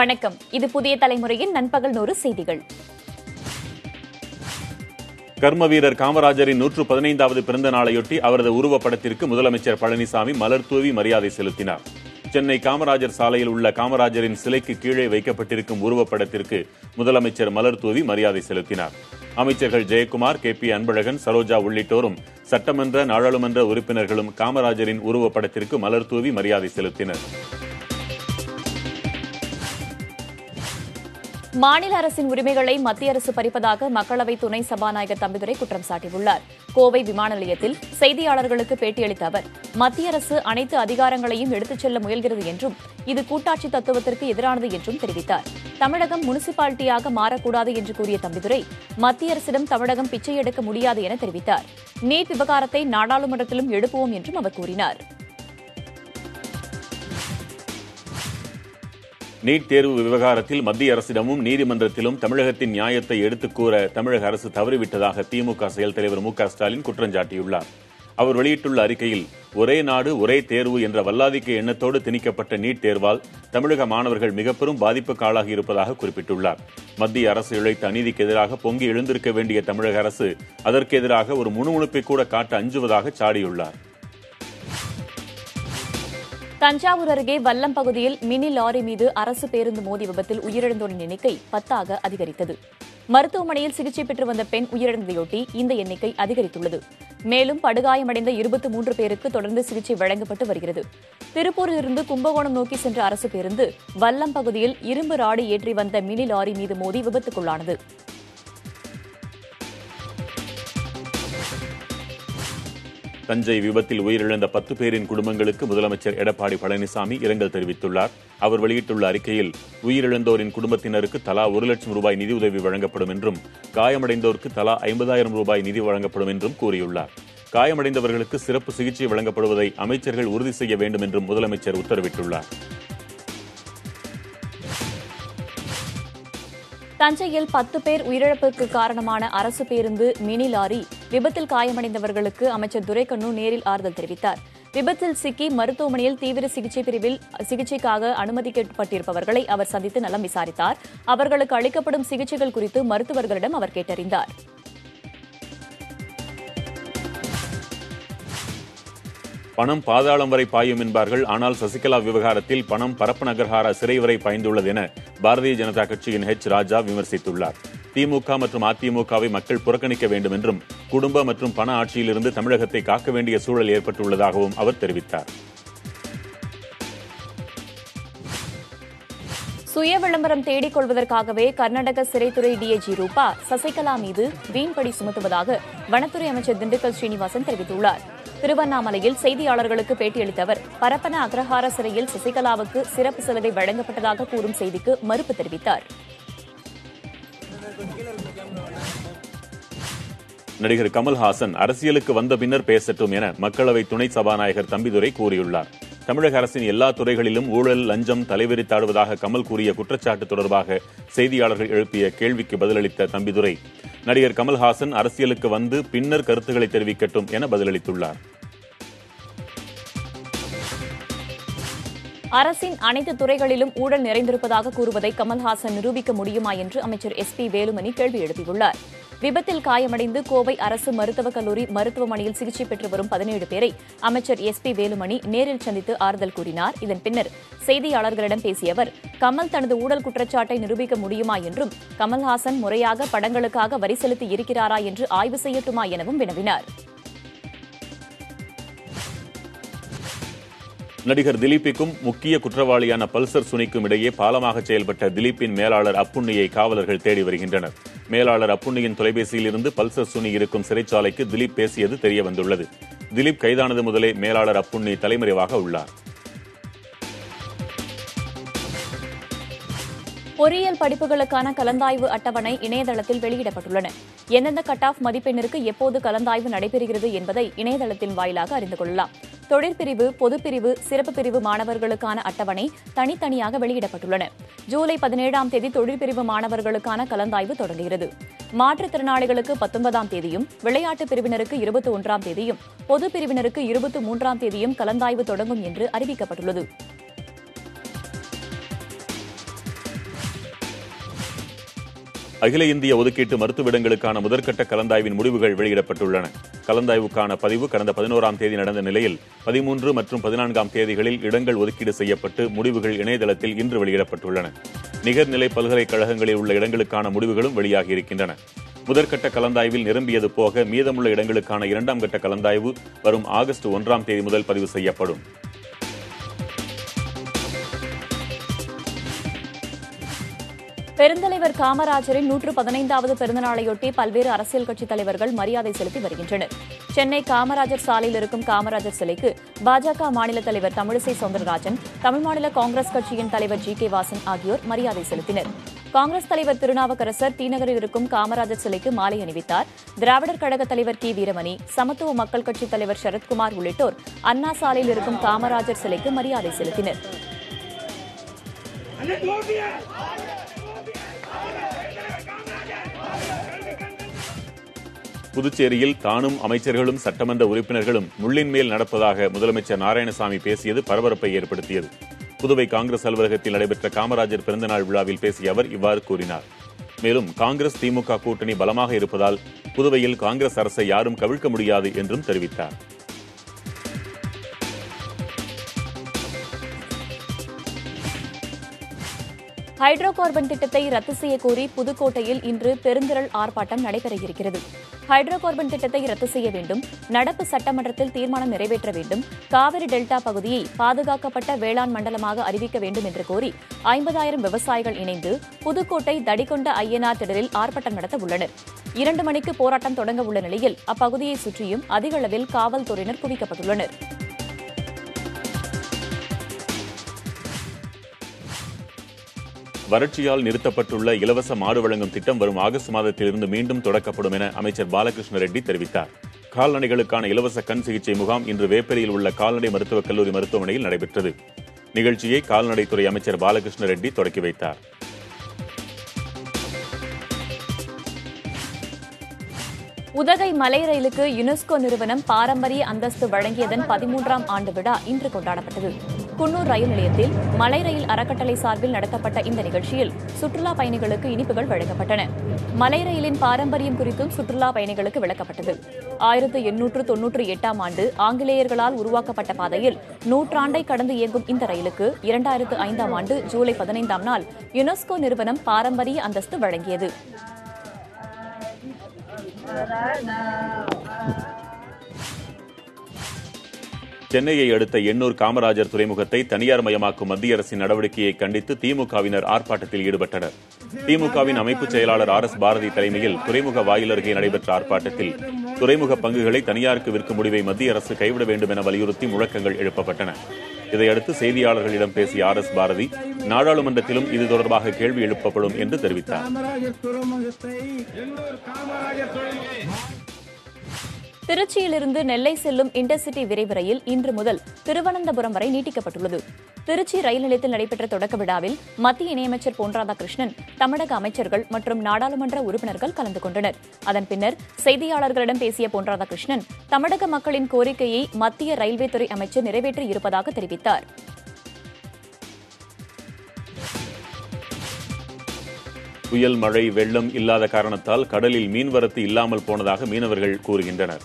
வணக்கம். இது புதிய தலைமுறையின் நண்பகல் 100 செய்திகள். கர்ம வீரர் காமராஜரின் 115வது பிறந்த நாளையொட்டி அவரது உருவப்படத்திற்கு முதலமைச்சர் பழனிசாமி மலர் தூவி மரியாதை செலுத்தினார். சென்னை காமராஜர் சாலையில் உள்ள காமராஜரின் சிலைக்கு கீழே வைக்கப்பட்டிருக்கும் உருவப்படத்திற்கு முதலமைச்சர் மலர் தூவி மரியாதை செலுத்தினார். அமைச்சர்கள் ஜெயக்குமார், கே பி அன்பழகன், சரோஜா உள்ளிட்டோரும் சட்டமன்ற, நாடாளுமன்ற உறுப்பினர்களும் காமராஜரின் உருவப்படத்திற்கு மலர் தூவி மரியாதை செலுத்தினர். மாநில அரசின் உரிமைகளை மத்திய அரசு பறிப்பதாக மக்களவை துணை சபாநாயகர் தம்பிதுரை குற்றம் சாட்டியுள்ளார். கோவை விமான நிலையத்தில் செய்தியாளர்களுக்கு பேட்டியளித்த அவர், மத்திய அரசு அனைத்து அதிகாரங்களையும் எடுத்துச் செல்ல முயல்கிறது என்றும் இது கூட்டாட்சி தத்துவத்திற்கு எதிரானது என்றும் தெரிவித்தார். தமிழகம் முனிசிபாலிட்டியாக மாறக்கூடாது என்று கூறிய தம்பிதுரை, மத்திய அரசிடம் தமிழகம் பிச்சை எடுக்க முடியாது என தெரிவித்தார். நீட் விவகாரத்தை நாடாளுமன்றத்திலும் எழுப்புவோம் என்றும் அவர் கூறினார். நீட் தேர்வு விவகாரத்தில் மத்திய அரசிடமும் நீதிமன்றத்திலும் தமிழகத்தின் நியாயத்தை எடுத்துக் கூற தமிழக அரசு தவறிவிட்டதாக திமுக செயல் தலைவர் மு க ஸ்டாலின் குற்றம் சாட்டியுள்ளார். அவர் வெளியிட்டுள்ள அறிக்கையில், ஒரே நாடு ஒரே தேர்வு என்ற வல்லாதிக்க எண்ணத்தோடு திணிக்கப்பட்ட நீட் தேர்வால் தமிழக மாணவர்கள் மிக பெரும் பாதிப்புக்கு ஆளாகி இருப்பதாக குறிப்பிட்டுள்ளார். மத்திய அரசு இழைத்த அநீதிக்கு எதிராக பொங்கி எழுந்திருக்க வேண்டிய தமிழக அரசு அதற்கு எதிராக ஒரு முணுமுணுப்பை கூட காட்ட அஞ்சுவதாக சாடியுள்ளார். தஞ்சாவூர் அருகே வல்லம் பகுதியில் மினி லாரி மீது அரசு பேருந்து மோதி விபத்தில் உயிரிழந்தோரின் எண்ணிக்கை 10 அதிகரித்தது. மருத்துவமனையில் சிகிச்சை பெற்று வந்த பெண் உயிரிழந்ததையொட்டி இந்த எண்ணிக்கை அதிகரித்துள்ளது. மேலும் படுகாயமடைந்த 23 பேருக்கு தொடர்ந்து சிகிச்சை வழங்கப்பட்டு வருகிறது. திருப்பூரிலிருந்து கும்பகோணம் நோக்கி சென்ற அரசு பேருந்து வல்லம் பகுதியில் இரும்பு ராடு ஏற்றி வந்த மினி லாரி மீது மோதி விபத்துக்குள்ளானது. தஞ்சை விபத்தில் உயிரிழந்த 10 பேரின் குடும்பங்களுக்கு முதலமைச்சர் எடப்பாடி பழனிசாமி இரங்கல் தெரிவித்துள்ளார். அவர் வெளியிட்டுள்ள அறிக்கையில், உயிரிழந்தோரின் குடும்பத்தினருக்கு தலா 1 லட்சம் ரூபாய் நிதியுதவி வழங்கப்படும் என்றும், காயமடைந்தோருக்கு தலா 50,000 ரூபாய் நிதி வழங்கப்படும் என்றும் கூறியுள்ளார். காயமடைந்தவர்களுக்கு சிறப்பு சிகிச்சை வழங்கப்படுவதை அமைச்சர்கள் உறுதி செய்ய வேண்டும் என்றும் முதலமைச்சர் உத்தரவிட்டுள்ளார். தஞ்சையில் 10 பேர் உயிரிழப்புக்கு காரணமான அரசு பேருந்து மினி லாரி விபத்தில் காயமடைந்தவர்களுக்கு அமைச்சர் துரைக்கண்ணு நேரில் ஆறுதல் தெரிவித்தார். விபத்தில் சிக்கி மருத்துவமனையில் தீவிர சிகிச்சை பிரிவில் சிகிச்சைக்காக அனுமதிக்கப்பட்டிருப்பவர்களை அவர் சந்தித்து நலம் விசாரித்தார். அவர்களுக்கு அளிக்கப்படும் சிகிச்சைகள் குறித்து மருத்துவர்களிடம் அவர் கேட்டறிந்தார். பணம் பாதாளம் வரை பாயும் என்பார்கள். ஆனால் சசிகலா விவகாரத்தில் பணம் பரப்பன அக்ரஹார சிறை வரை பாய்ந்துள்ளது என பாரதிய ஜனதா கட்சியின் ராஜா விமர்சித்துள்ளார். திமுக மற்றும் அதிமுகவை மக்கள் புறக்கணிக்க வேண்டும் என்றும், குடும்ப மற்றும் பண ஆட்சியிலிருந்து தமிழகத்தை காக்க வேண்டிய சூழல் ஏற்பட்டுள்ளதாகவும் அவர் தெரிவித்தார். சுய விளம்பரம் தேடிக் கொள்வதற்காகவே கர்நாடக சிறைத்துறை டிஐஜி ரூபா சசிகலா மீது வீண்படி சுமத்துவதாக வனத்துறை அமைச்சர் திண்டுக்கல் ஸ்ரீனிவாசன் தெரிவித்துள்ளார். திருவண்ணாமலையில் செய்தியாளர்களுக்கு பேட்டியளித்த அவர், பரப்பன அக்ரஹார சிறையில் சசிகலாவுக்கு சிறப்பு சலுகை வழங்கப்பட்டதாக கூறும் செய்திக்கு மறுப்பு தெரிவித்தார். நடிகர் கமல்ஹாசன் அரசியலுக்கு வந்த பின்னர் பேசட்டும் என மக்களவை துணை சபாநாயகர் தம்பிதுரை கூறியுள்ளார். தமிழக அரசின் எல்லா துறைகளிலும் ஊழல், லஞ்சம் தலைவிரித்தாடுவதாக கமல் கூறிய குற்றச்சாட்டு தொடர்பாக செய்தியாளர்கள் எழுப்பிய கேள்விக்கு பதிலளித்த தம்பிதுரை, நடிகர் கமல்ஹாசன் அரசியலுக்கு வந்து பின்னர் கருத்துக்களை தெரிவிக்கட்டும் என பதிலளித்துள்ளார். அரசின் அனைத்து துறைகளிலும் ஊழல் நிறைந்திருப்பதாக கூறுவதை கமல்ஹாசன் நிரூபிக்க முடியுமா என்று அமைச்சர் SP வேலுமணி கேள்வி எழுப்பியுள்ளார். விபத்தில் காயமடைந்து கோவை அரசு மருத்துவக் கல்லூரி மருத்துவமனையில் சிகிச்சை பெற்று வரும் 17 பேரை அமைச்சர் SP வேலுமணி நேரில் சந்தித்து ஆறுதல் கூறினார். இதன் பின்னர் செய்தியாளர்களிடம் பேசிய அவர், கமல் தனது ஊழல் குற்றச்சாட்டை நிரூபிக்க முடியுமா என்றும், கமல்ஹாசன் முறையாக படங்களுக்காக வரி செலுத்தி இருக்கிறாரா என்று ஆய்வு செய்யட்டுமா எனவும் வினவினார். நடிகர் திலீப்புக்கும் முக்கிய குற்றவாளியான பல்சர் சுனிக்கும் இடையே பாலமாக செயல்பட்ட திலீப்பின் மேலாளர் அப்புண்ணியை காவலர்கள் தேடி வருகின்றனர். மேலாளர் அப்புண்ணியின் தொலைபேசியில் இருந்து பல்சர் சுனி இருக்கும் சிறைச்சாலைக்கு திலீப் பேசியது தெரியவந்துள்ளது. திலீப் கைதானது முதலே மேலாளர் அப்புண்ணி தலைமறைவாக உள்ளார். பொறியியல் படிப்புகளுக்கான கலந்தாய்வு அட்டவணை இணையதளத்தில் வெளியிடப்பட்டுள்ளன. எந்தெந்த கட் ஆஃப் மதிப்பெண்ணிற்கு எப்போது கலந்தாய்வு நடைபெறுகிறது என்பதை இணையதளத்தின் வாயிலாக அறிந்து கொள்ளலாம். தொழிற்பிரிவு, பொதுப்பிரிவு, சிறப்பு பிரிவு மாணவர்களுக்கான அட்டவணை தனித்தனியாக வெளியிடப்பட்டுள்ளன. ஜூலை 17ஆம் தேதி தொழிற்பிரிவு மாணவர்களுக்கான கலந்தாய்வு தொடங்குகிறது. மாற்றுத்திறனாளிகளுக்கு 19ஆம் தேதியும், விளையாட்டு பிரிவினருக்கு 21ஆம் தேதியும், பொது பிரிவினருக்கு 23ஆம் தேதியும் கலந்தாய்வு தொடங்கும் என்று அறிவிக்கப்பட்டுள்ளது. அகில இந்திய ஒதுக்கீட்டு மருத்துவ முதற்கட்ட கலந்தாய்வின் முடிவுகள் வெளியிடப்பட்டுள்ளன. கலந்தாய்வுக்கான பதிவு கடந்த 11ஆம் தேதி நடந்த நிலையில் 13 மற்றும் 14ஆம் தேதிகளில் இடங்கள் ஒதுக்கீடு செய்யப்பட்டு முடிவுகள் இணையதளத்தில் இன்று வெளியிடப்பட்டுள்ளன. நிகர்நிலை பல்கலைக்கழகங்களில் உள்ள இடங்களுக்கான முடிவுகளும் வெளியாகியிருக்கின்றன. முதற்கட்ட கலந்தாய்வில் நிரம்பியது போக மீதமுள்ள இடங்களுக்கான 2ஆம் கட்ட கலந்தாய்வு வரும் ஆகஸ்ட் 1ஆம் தேதி முதல் பதிவு செய்யப்படும். பெருந்தலைவர் காமராஜரின் 115வது பிறந்தநாளையொட்டி பல்வேறு அரசியல் கட்சித் தலைவர்கள் மரியாதை செலுத்தி வருகின்றனர். சென்னை காமராஜர் சாலையில் இருக்கும் காமராஜர் சிலைக்கு பாஜக மாநில தலைவர் தமிழிசை சவுந்தரராஜன், தமிழ் மாநில காங்கிரஸ் கட்சியின் தலைவர் ஜி.கே. வாசன் ஆகியோர் மரியாதை செலுத்தினர். காங்கிரஸ் தலைவர் திருநாவுக்கரசர் டி நகரில் இருக்கும் காமராஜர் சிலைக்கு மாலை அணிவித்தார். திராவிடர் கழக தலைவர் கி. வீரமணி, சமத்துவ மக்கள் கட்சித் தலைவர் சரத்குமார் உள்ளிட்டோர் அண்ணா சாலையில் இருக்கும் காமராஜர் சிலைக்கு மரியாதை செலுத்தினர். புதுச்சேரியில் தானும் அமைச்சர்களும் சட்டமன்ற உறுப்பினர்களும் முள்ளின் மேல் நடப்பதாக முதலமைச்சர் நாராயணசாமி பேசியது பரபரப்பை ஏற்படுத்தியது. புதுவை காங்கிரஸ் அலுவலகத்தில் நடைபெற்ற காமராஜர் பிறந்தநாள் விழாவில் பேசிய அவர் இவ்வாறு கூறினார். மேலும் காங்கிரஸ் திமுக கூட்டணி பலமாக இருப்பதால் புதுவையில் காங்கிரஸ் அரசை யாரும் கவிழ்க்க முடியாது என்றும் தெரிவித்தார். ஹைட்ரோ கார்பன் திட்டத்தை ரத்து செய்யக் கோரி புதுக்கோட்டையில் இன்று பெருந்திரள் ஆர்ப்பாட்டம் நடைபெற இருக்கிறது. ஹைட்ரோ கார்பன் திட்டத்தை ரத்து செய்ய வேண்டும், நடப்பு சட்டமன்றத்தில் தீர்மானம் நிறைவேற்ற வேண்டும், காவிரி டெல்டா பகுதியை பாதுகாக்கப்பட்ட வேளாண் மண்டலமாக அறிவிக்க வேண்டும் என்று கோரி 50,000 விவசாயிகள் இணைந்து புதுக்கோட்டை தடிகொண்ட ஐயனார் திடலில் ஆர்ப்பாட்டம் நடத்த உள்ளனர். 2 மணிக்கு போராட்டம் தொடங்க உள்ள நிலையில் அப்பகுதியை சுற்றியும் அதிக அளவில் காவல்துறையினர் குவிக்கப்பட்டுள்ளனர். வறட்சியால் நிறுத்தப்பட்டுள்ள இலவச மாடு வழங்கும் திட்டம் வரும் ஆகஸ்ட் மாதத்திலிருந்து மீண்டும் தொடக்கப்படும் என அமைச்சர் பாலகிருஷ்ண ரெட்டி தெரிவித்தார். கால்நடைகளுக்கான இலவச கண் சிகிச்சை முகாம் இன்று வேப்பேரியில் உள்ள கால்நடை மருத்துவக் கல்லூரி மருத்துவமனையில் நடைபெற்றது. நிகழ்ச்சியை கால்நடைத்துறை அமைச்சர் பாலகிருஷ்ண ரெட்டி தொடக்கி வைத்தார். உதகை மலை ரயிலுக்கு யுனெஸ்கோ நிறுவனம் பாரம்பரிய அந்தஸ்து வழங்கியதன் 13ஆம் ஆண்டு விழா இன்று கொண்டாடப்பட்டது. குன்னூர் ரயில் நிலையத்தில் மலை ரயில் அறக்கட்டளை சார்பில் நடத்தப்பட்ட இந்த நிகழ்ச்சியில் சுற்றுலா பயணிகளுக்கு இனிப்புகள் வழங்கப்பட்டன. மலை ரயிலின் பாரம்பரியம் குறித்தும் சுற்றுலா பயணிகளுக்கு விளக்கப்பட்டது. 1898ஆம் ஆண்டு ஆங்கிலேயர்களால் உருவாக்கப்பட்ட பாதையில் நூற்றாண்டை கடந்து இயங்கும் இந்த ரயிலுக்கு 2005ஆம் ஆண்டு ஜூலை 15ஆம் நாள் யுனெஸ்கோ நிறுவனம் பாரம்பரிய அந்தஸ்து வழங்கியது. சென்னையை அடுத்த எண்ணூர் காமராஜர் துறைமுகத்தை தனியார் மயமாக்கும் மத்திய அரசின் நடவடிக்கையை கண்டித்து திமுகவினர் ஆர்ப்பாட்டத்தில் ஈடுபட்டனர். திமுகவின் அமைப்பு செயலாளர் ஆர்.எஸ். பாரதி தலைமையில் துறைமுக வாயில் அருகே நடைபெற்ற ஆர்ப்பாட்டத்தில் துறைமுக பங்குகளை தனியாருக்கு விற்கும் முடிவை மத்திய அரசு கைவிட வேண்டும் என வலியுறுத்தி முழக்கங்கள் எழுப்பப்பட்டன. இதையடுத்து செய்தியாளர்களிடம் பேசிய ஆர்.எஸ். பாரதி நாடாளுமன்றத்திலும் இது தொடர்பாக கேள்வி எழுப்பப்படும் என்று தெரிவித்தார். திருச்சியிலிருந்து நெல்லை செல்லும் இன்டர்சிட்டி விரைவு ரயில் இன்று முதல் திருவனந்தபுரம் வரை நீட்டிக்கப்பட்டுள்ளது. திருச்சி ரயில் நிலையத்தில் நடைபெற்ற தொடக்க விழாவில் மத்திய இணையமைச்சர் பொன் ராதாகிருஷ்ணன், தமிழக அமைச்சர்கள் மற்றும் நாடாளுமன்ற உறுப்பினர்கள் கலந்து கொண்டனர். அதன் பின்னர் செய்தியாளர்களிடம் பேசிய பொன் ராதாகிருஷ்ணன், தமிழக மக்களின் கோரிக்கையை மத்திய ரயில்வே துறை அமைச்சர் நிறைவேற்றியிருப்பதாக தெரிவித்தார். புயல், மழை, வெள்ளம் இல்லாத காரணத்தால் கடலில் மீன்வரத்து இல்லாமல் போனதாக மீனவர்கள் கூறுகின்றனர்.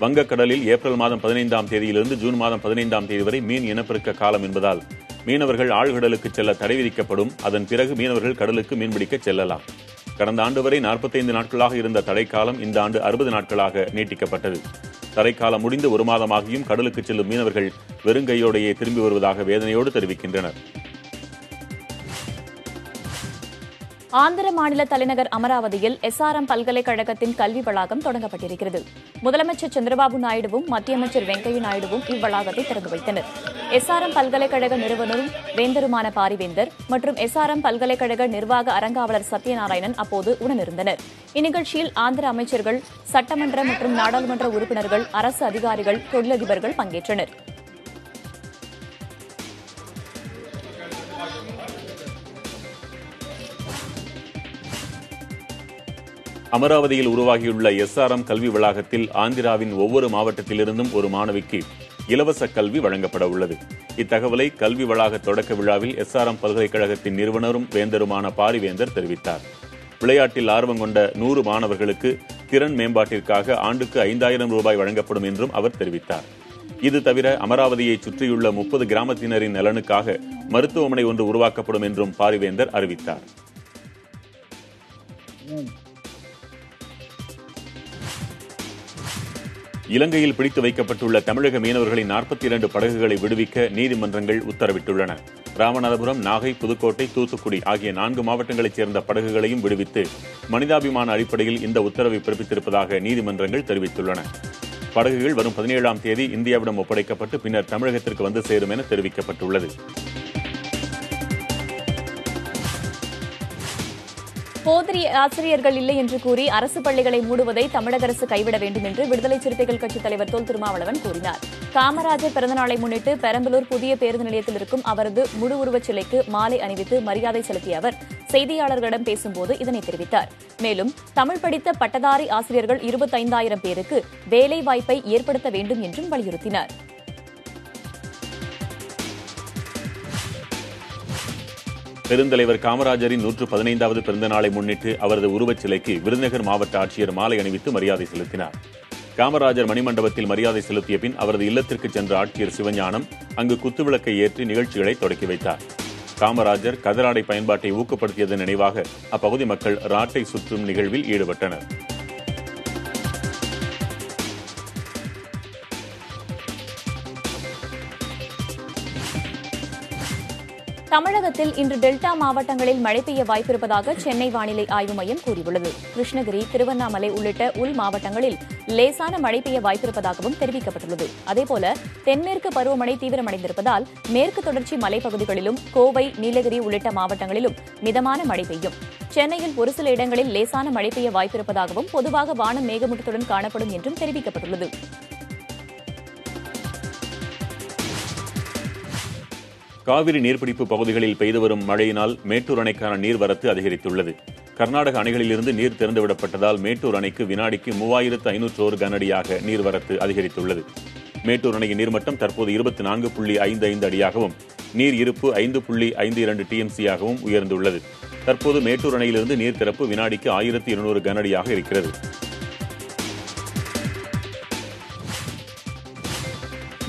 வங்கக்கடலில் ஏப்ரல் மாதம் 15ஆம் தேதியிலிருந்து ஜூன் மாதம் 15ஆம் தேதி வரை மீன் இனப்பெருக்க காலம் என்பதால் மீனவர்கள் ஆழ்கடலுக்கு செல்ல தடை விதிக்கப்படும். அதன் பிறகு மீனவர்கள் கடலுக்கு மீன்பிடிக்க செல்லலாம். கடந்த ஆண்டு வரை 45 நாட்களாக இருந்த தடைக்காலம் இந்த ஆண்டு 60 நாட்களாக நீட்டிக்கப்பட்டது. தடைக்காலம் முடிந்து 1 மாதமாகியும் கடலுக்கு செல்லும் மீனவர்கள் வெறுங்கையோடையே திரும்பி வருவதாக வேதனையோடு தெரிவிக்கின்றனர். ஆந்திர மாநில தலைநகர் அமராவதியில் எஸ்ஆர்எம் பல்கலைக்கழகத்தின் கல்வி வளாகம் தொடங்கப்பட்டிருக்கிறது. முதலமைச்சர் சந்திரபாபு நாயுடுவும் மத்திய அமைச்சர் வெங்கையா நாயுடுவும் இவ்வளாகத்தை திறந்து வைத்தனர். எஸ்ஆர்எம் பல்கலைக்கழக நிறுவனரும் வேந்தருமான பாரிவேந்தர் மற்றும் எஸ்ஆர்எம் பல்கலைக்கழக நிர்வாக அறங்காவலர் சத்யநாராயணன் அப்போது உடனிருந்தனர். இந்நிகழ்ச்சியில் ஆந்திர அமைச்சர்கள், சட்டமன்ற மற்றும் நாடாளுமன்ற உறுப்பினர்கள், அரசு அதிகாரிகள், தொழிலதிபர்கள் பங்கேற்றனர். அமராவதியில் உருவாகியுள்ள எஸ்ஆர்எம் கல்வி வளாகத்தில் ஆந்திராவின் ஒவ்வொரு மாவட்டத்திலிருந்தும் ஒரு மாணவிக்கு இலவச கல்வி வழங்கப்பட உள்ளது. இத்தகவலை கல்வி வளாக தொடக்க விழாவில் எஸ்ஆர்எம் பல்கலைக்கழகத்தின் நிறுவனரும் வேந்தருமான பாரிவேந்தர் தெரிவித்தார். விளையாட்டில் ஆர்வம் கொண்ட 100 மாணவர்களுக்கு திறன் மேம்பாட்டிற்காக ஆண்டுக்கு 5000 ரூபாய் வழங்கப்படும் என்றும் அவர் தெரிவித்தார். இது தவிர அமராவதியை சுற்றியுள்ள 30 கிராமத்தினரின் நலனுக்காக மருத்துவமனை ஒன்று உருவாக்கப்படும் என்றும் பாரிவேந்தர் அறிவித்தார். இலங்கையில் பிடித்து வைக்கப்பட்டுள்ள தமிழக மீனவர்களின் 42 படகுகளை விடுவிக்க நீதிமன்றங்கள் உத்தரவிட்டுள்ளன. ராமநாதபுரம், நாகை, புதுக்கோட்டை, தூத்துக்குடி ஆகிய 4 மாவட்டங்களைச் சேர்ந்த படகுகளையும் விடுவித்து மனிதாபிமான அடிப்படையில் இந்த உத்தரவை பிறப்பித்திருப்பதாக நீதிமன்றங்கள் தெரிவித்துள்ளன. படகுகள் வரும் 17ஆம் தேதி இந்தியாவிடம் ஒப்படைக்கப்பட்டு பின்னர் தமிழகத்திற்கு வந்து சேரும் என தெரிவிக்கப்பட்டுள்ளது. போதிய ஆசிரியர்கள் இல்லை என்று கூறி அரசு பள்ளிகளை மூடுவதை தமிழக அரசு கைவிட வேண்டும் என்று விடுதலை சிறுத்தைகள் கட்சித் தலைவர் தொல் திருமாவளவன் கூறினார். காமராஜர் பிறந்தநாளை முன்னிட்டு பெரம்பலூர் புதிய பேருந்து நிலையத்தில் இருக்கும் அவரது முழு உருவச் சிலைக்கு மாலை அணிவித்து மரியாதை செலுத்திய அவர் செய்தியாளர்களிடம் பேசும்போது இதனை தெரிவித்தார். மேலும் தமிழ் படித்த பட்டதாரி ஆசிரியர்கள் 25,000 பேருக்கு வேலை வாய்ப்பை ஏற்படுத்த வேண்டும் என்றும் வலியுறுத்தினார். பெருந்தலைவர் காமராஜரின் 115வது பிறந்த நாளை முன்னிட்டு அவரது உருவச் சிலைக்கு விருதுநகர் மாவட்ட ஆட்சியர் மாலை அணிவித்து மரியாதை செலுத்தினார். காமராஜர் மணிமண்டபத்தில் மரியாதை செலுத்திய பின் அவரது இல்லத்திற்கு சென்ற ஆட்சியர் சிவஞானம் அங்கு குத்துவிளக்கை ஏற்றி நிகழ்ச்சிகளை தொடக்கி வைத்தார். காமராஜர் கதராடை பயன்பாட்டை ஊக்கப்படுத்தியதன் நினைவாக அப்பகுதி மக்கள் ராட்டை சுற்றும் நிகழ்வில் ஈடுபட்டனர். தமிழகத்தில் இன்று டெல்டா மாவட்டங்களில் மழை பெய்ய வாய்ப்பிருப்பதாக சென்னை வானிலை ஆய்வு மையம் கூறியுள்ளது. கிருஷ்ணகிரி, திருவண்ணாமலை உள்ளிட்ட உள் மாவட்டங்களில் லேசான மழை பெய்ய வாய்ப்பிருப்பதாகவும் தெரிவிக்கப்பட்டுள்ளது. அதேபோல தென்மேற்கு பருவமழை தீவிரமடைந்திருப்பதால் மேற்கு தொடர்ச்சி மலைப்பகுதிகளிலும் கோவை, நீலகிரி உள்ளிட்ட மாவட்டங்களிலும் மிதமான மழை பெய்யும். சென்னையில் ஒரு சில இடங்களில் லேசான மழை பெய்ய வாய்ப்பிருப்பதாகவும் பொதுவாக வானம் மேகமூட்டத்துடன் காணப்படும் என்றும் தெரிவிக்கப்பட்டுள்ளது. காவிரி நீர்பிடிப்பு பகுதிகளில் பெய்து வரும் மழையினால் மேட்டூர் அணைக்கான நீர்வரத்து அதிகரித்துள்ளது. கர்நாடக அணைகளிலிருந்து நீர் திறந்துவிடப்பட்டதால் மேட்டூர் அணைக்கு வினாடிக்கு 3501 கனஅடியாக நீர்வரத்து அதிகரித்துள்ளது. மேட்டூர் அணையின் நீர்மட்டம் தற்போது 24.55 அடியாகவும் நீர் இருப்பு 5.52 டிஎம்சியாகவும் உயர்ந்துள்ளது. தற்போது மேட்டூர் அணையிலிருந்து நீர் திறப்பு வினாடிக்கு 1200 கனஅடியாக இருக்கிறது.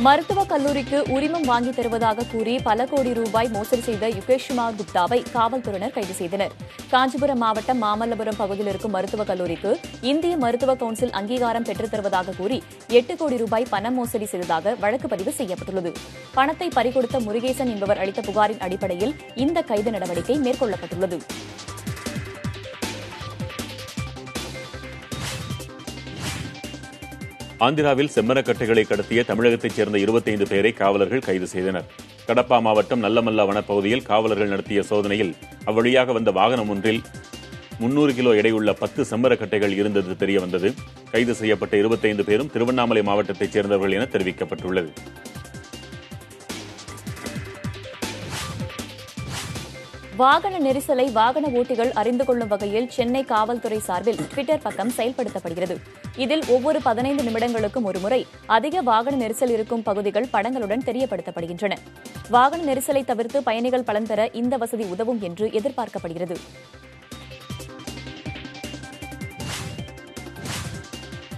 மருத்துவக் கல்லூரிக்கு உரிமம் வாங்கி தருவதாக கூறி பல கோடி ரூபாய் மோசடி செய்த யுகேஷ்குமார் குப்தாவை காவல்துறையினர் கைது செய்தனர். காஞ்சிபுரம் மாவட்டம் மாமல்லபுரம் பகுதியில் இருக்கும் மருத்துவக் கல்லூரிக்கு இந்திய மருத்துவ கவுன்சில் அங்கீகாரம் பெற்றுத் தருவதாக கூறி 8 கோடி ரூபாய் பண மோசடி செய்ததாக வழக்கு பதிவு செய்யப்பட்டுள்ளது. பணத்தை பறிகொடுத்த முருகேசன் என்பவர் அளித்த புகாரின் அடிப்படையில் இந்த கைது நடவடிக்கை மேற்கொள்ளப்பட்டுள்ளது. ஆந்திராவில் செம்மரக்கட்டைகளை கடத்திய தமிழகத்தைச் சேர்ந்த 25 பேரை காவலர்கள் கைது செய்தனர். கடப்பா மாவட்டம் நல்லமல்லா வனப்பகுதியில் காவலர்கள் நடத்திய சோதனையில் அவ்வழியாக வந்த வாகனம் ஒன்றில் 300 கிலோ எடையுள்ள 10 செம்மரக்கட்டைகள் இருந்தது தெரியவந்தது. கைது செய்யப்பட்ட 25 பேரும் திருவண்ணாமலை மாவட்டத்தைச் சேர்ந்தவர்கள் என தெரிவிக்கப்பட்டுள்ளது. வாகன நெரிசலை வாகன ஓட்டிகள் அறிந்து கொள்ளும் வகையில் சென்னை காவல்துறை சார்பில் ட்விட்டர் பக்கம் செயல்படுத்தப்படுகிறது. இதில் ஒவ்வொரு 15 நிமிடங்களுக்கும் ஒருமுறை அதிக வாகன நெரிசல் இருக்கும் பகுதிகள் படங்களுடன் தெரியப்படுத்தப்படுகின்றன. வாகன நெரிசலை தவிர்த்து பயணிகள் பலன் பெற இந்த வசதி உதவும் என்று எதிர்பார்க்கப்படுகிறது.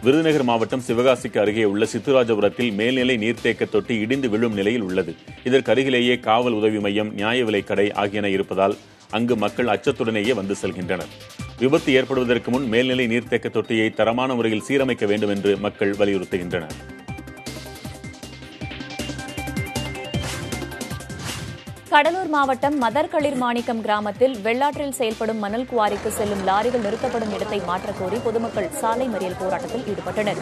விருதுநகர் மாவட்டம் சிவகாசிக்கு அருகே உள்ள சித்துராஜபுரத்தில் மேல்நிலை நீர்த்தேக்க தொட்டி இடிந்து விழும் நிலையில் உள்ளது. இதற்கு அருகிலேயே காவல் உதவி மையம், நியாய விலைக்கடை ஆகியன இருப்பதால் அங்கு மக்கள் அச்சத்துடனேயே வந்து செல்கின்றனர். விபத்து ஏற்படுவதற்கு முன் மேல்நிலை நீர்த்தேக்க தொட்டியை தரமான முறையில் சீரமைக்க வேண்டும் என்று மக்கள் வலியுறுத்துகின்றனர். கடலூர் மாவட்டம் மதர்களிர் மாணிக்கம் கிராமத்தில் வெள்ளாற்றில் செயல்படும் மணல் குவாரிக்கு செல்லும் லாரிகள் நிறுத்தப்படும் இடத்தை மாற்றக்கோரி பொதுமக்கள் சாலை மறியல் போராட்டத்தில் ஈடுபட்டனர்.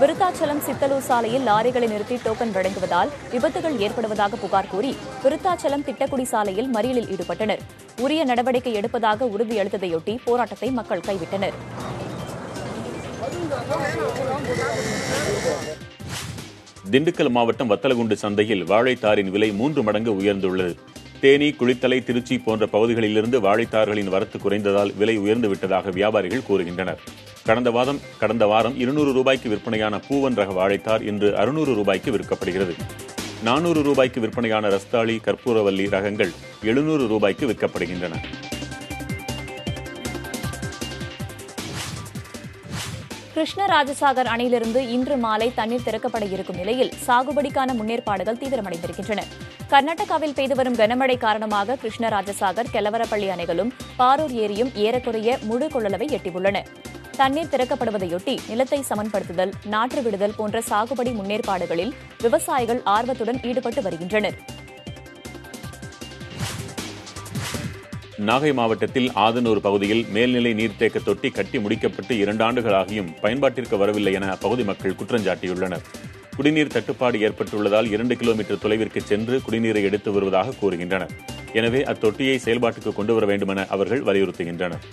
விருத்தாச்சலம் சித்தலூர் சாலையில் லாரிகளை நிறுத்தி டோக்கன் வழங்குவதால் விபத்துகள் ஏற்படுவதாக புகார் கூறி விருத்தாச்சலம் திட்டக்குடி சாலையில் மறியலில் ஈடுபட்டனர். உரிய நடவடிக்கை எடுப்பதாக உறுதியளித்ததையொட்டி போராட்டத்தை மக்கள் கைவிட்டனர். திண்டுக்கல் மாவட்டம் வத்தலகுண்டு சந்தையில் வாழைத்தாரின் விலை 3 மடங்கு உயர்ந்துள்ளது. தேனி, குளித்தலை, திருச்சி போன்ற பகுதிகளிலிருந்து வாழைத்தார்களின் வரத்து குறைந்ததால் விலை உயர்ந்து விட்டதாக வியாபாரிகள் கூறுகின்றனர். கடந்த வாரம் 200 ரூபாய்க்கு விற்பனையான பூவன் ரக வாழைத்தார் இன்று 600 ரூபாய்க்கு விற்கப்படுகிறது. 400 ரூபாய்க்கு விற்பனையான ரஸ்தாளி, கற்பூரவல்லி ரகங்கள் 700 ரூபாய்க்கு விற்கப்படுகின்றன. கிருஷ்ணராஜசாகர் அணையிலிருந்து இன்று மாலை தண்ணீர் திறக்கப்பட இருக்கும் நிலையில் சாகுபடிக்கான முன்னேற்பாடுகள் தீவிரமடைந்திருக்கின்றன. கர்நாடகாவில் பெய்து வரும் கனமழை காரணமாக கிருஷ்ணராஜசாகர், கெலவரப்பள்ளி அணைகளும் பாரூர் ஏரியும் ஏறக்குறைய முழு கொள்ளளவை எட்டியுள்ளன. தண்ணீர் திறக்கப்படுவதையொட்டி நிலத்தை சமன்படுத்துதல், நாற்று விடுதல் போன்ற சாகுபடி முன்னேற்பாடுகளில் விவசாயிகள் ஆர்வத்துடன் ஈடுபட்டு வருகின்றனர். நாகை மாவட்டத்தில் ஆதனூர் பகுதியில் மேல்நிலை நீர்த்தேக்க தொட்டி கட்டி முடிக்கப்பட்டு 2 ஆண்டுகளாகியும் பயன்பாட்டிற்கு வரவில்லை என அப்பகுதி மக்கள் குற்றஞ்சாட்டியுள்ளனர். குடிநீர் தட்டுப்பாடு ஏற்பட்டுள்ளதால் 2 கிலோமீட்டர் தொலைவிற்கு சென்று குடிநீரை எடுத்து வருவதாக கூறுகின்றனர். எனவே அத்தொட்டியை செயல்பாட்டுக்கு கொண்டுவர வேண்டும் என அவர்கள் வலியுறுத்துகின்றனர்.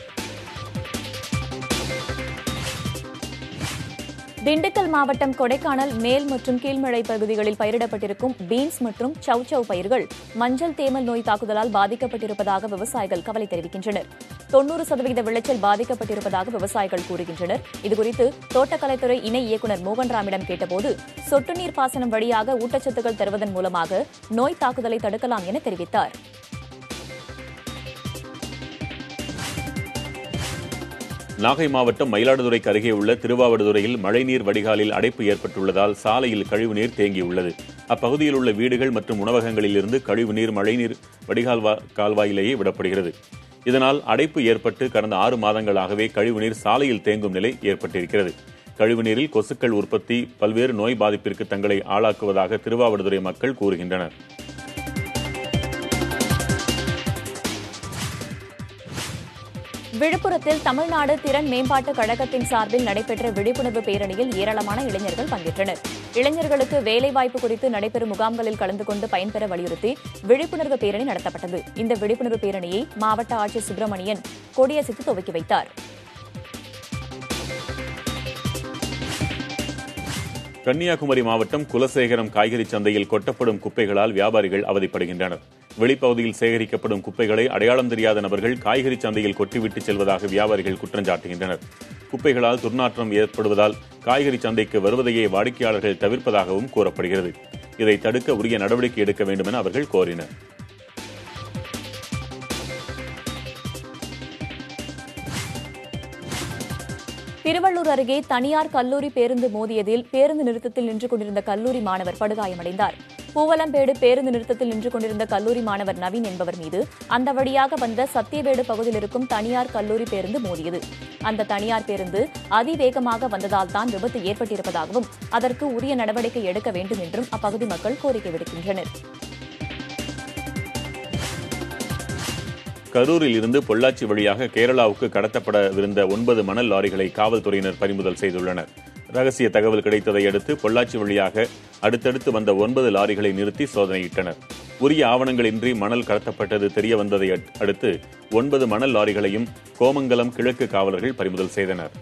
திண்டுக்கல் மாவட்டம் கொடைக்கானல் மேல் மற்றும் கீழ்மழை பகுதிகளில் பயிரிடப்பட்டிருக்கும் பீன்ஸ் மற்றும் சவ் பயிர்கள் மஞ்சள் தேமல் நோய் தாக்குதலால் பாதிக்கப்பட்டிருப்பதாக விவசாயிகள் கவலை தெரிவிக்கின்றனர். 90% விளைச்சல் பாதிக்கப்பட்டிருப்பதாக விவசாயிகள் கூறுகின்றனர். இதுகுறித்து தோட்டக்கலைத்துறை இணை இயக்குநர் மோகன்ராமிடம் கேட்டபோது, சொட்டு நீர் பாசனம் வழியாக ஊட்டச்சத்துக்கள் தருவதன் மூலமாக நோய் தாக்குதலை தடுக்கலாம் என தெரிவித்தார். நாகை மாவட்டம் மயிலாடுதுறைக்கு அருகே உள்ள திருவாவடுதுறையில் மழைநீர் வடிகாலில் அடைப்பு ஏற்பட்டுள்ளதால் சாலையில் கழிவுநீர் தேங்கியுள்ளது. அப்பகுதியில் உள்ள வீடுகள் மற்றும் உணவகங்களிலிருந்து கழிவுநீர் மழைநீர் வடிகால் கால்வாயிலேயே விடப்படுகிறது. இதனால் அடைப்பு ஏற்பட்டு கடந்த 6 மாதங்களாகவே கழிவுநீர் சாலையில் தேங்கும் நிலை ஏற்பட்டிருக்கிறது. கழிவுநீரில் கொசுக்கள் உற்பத்தி பல்வேறு நோய் பாதிப்பிற்கு தங்களை ஆளாக்குவதாக திருவாவடுதுறை மக்கள் கூறுகின்றனர். விழுப்புரத்தில் தமிழ்நாடு திறன் மேம்பாட்டுக் கழகத்தின் சார்பில் நடைபெற்ற விழிப்புணர்வு பேரணியில் ஏராளமான இளைஞர்கள் பங்கேற்றனர். இளைஞர்களுக்கு வேலைவாய்ப்பு குறித்து நடைபெறும் முகாம்களில் கலந்து கொண்டு பயன்பெற வலியுறுத்தி விழிப்புணர்வு பேரணி நடத்தப்பட்டது. இந்த விழிப்புணர்வு பேரணியை மாவட்ட ஆட்சியர் சுப்பிரமணியன் கொடியசைத்து துவக்கி வைத்தார். கன்னியாகுமரி மாவட்டம் குலசேகரம் காய்கறி சந்தையில் கொட்டப்படும் குப்பைகளால் வியாபாரிகள் அவதிப்படுகின்றனர். வெளிப்பகுதியில் சேகரிக்கப்படும் குப்பைகளை அடையாளம் தெரியாத நபர்கள் காய்கறி சந்தையில் கொட்டிவிட்டு செல்வதாக வியாபாரிகள் குற்றஞ்சாட்டுகின்றனர். குப்பைகளால் துர்நாற்றம் ஏற்படுவதால் காய்கறி சந்தைக்கு வருவதையே வாடிக்கையாளர்கள் தவிர்ப்பதாகவும் கூறப்படுகிறது. இதை தடுக்க உரிய நடவடிக்கை எடுக்க வேண்டும் என அவர்கள் கோரினர். திருவள்ளூர் அருகே தனியார் கல்லூரி பேருந்து மோதியதில் பேருந்து நிறுத்தத்தில் நின்று கொண்டிருந்த கல்லூரி மாணவர் படுகாயமடைந்தார். பூவலம்பேடு பேருந்து நிறுத்தத்தில் நின்று கொண்டிருந்த கல்லூரி மாணவர் நவீன் என்பவர் மீது அந்த வழியாக வந்த சத்தியவேடு பகுதியில் இருக்கும் தனியார் கல்லூரி பேருந்து மோதியது. அந்த தனியார் பேருந்து அதிவேகமாக வந்ததால் தான் விபத்து ஏற்பட்டிருப்பதாகவும் அதற்கு உரிய நடவடிக்கை எடுக்க வேண்டும் என்றும் அப்பகுதி மக்கள் கோரிக்கை விடுக்கின்றனர். கரூரில் இருந்து பொள்ளாச்சி வழியாக கேரளாவுக்கு கடத்தப்படவிருந்த 9 மணல் லாரிகளை காவல்துறையினர் பறிமுதல் செய்துள்ளனர். ரகசிய தகவல் கிடைத்ததை அடுத்து பொள்ளாச்சி வழியாக அடுத்தடுத்து வந்த 9 லாரிகளை நிறுத்தி சோதனையிட்டனர். உரிய ஆவணங்களின்றி மணல் கடத்தப்பட்டது தெரியவந்ததை அடுத்து 9 மணல் லாரிகளையும் கோமங்கலம் கிழக்கு காவலர்கள் பறிமுதல் செய்தனர்.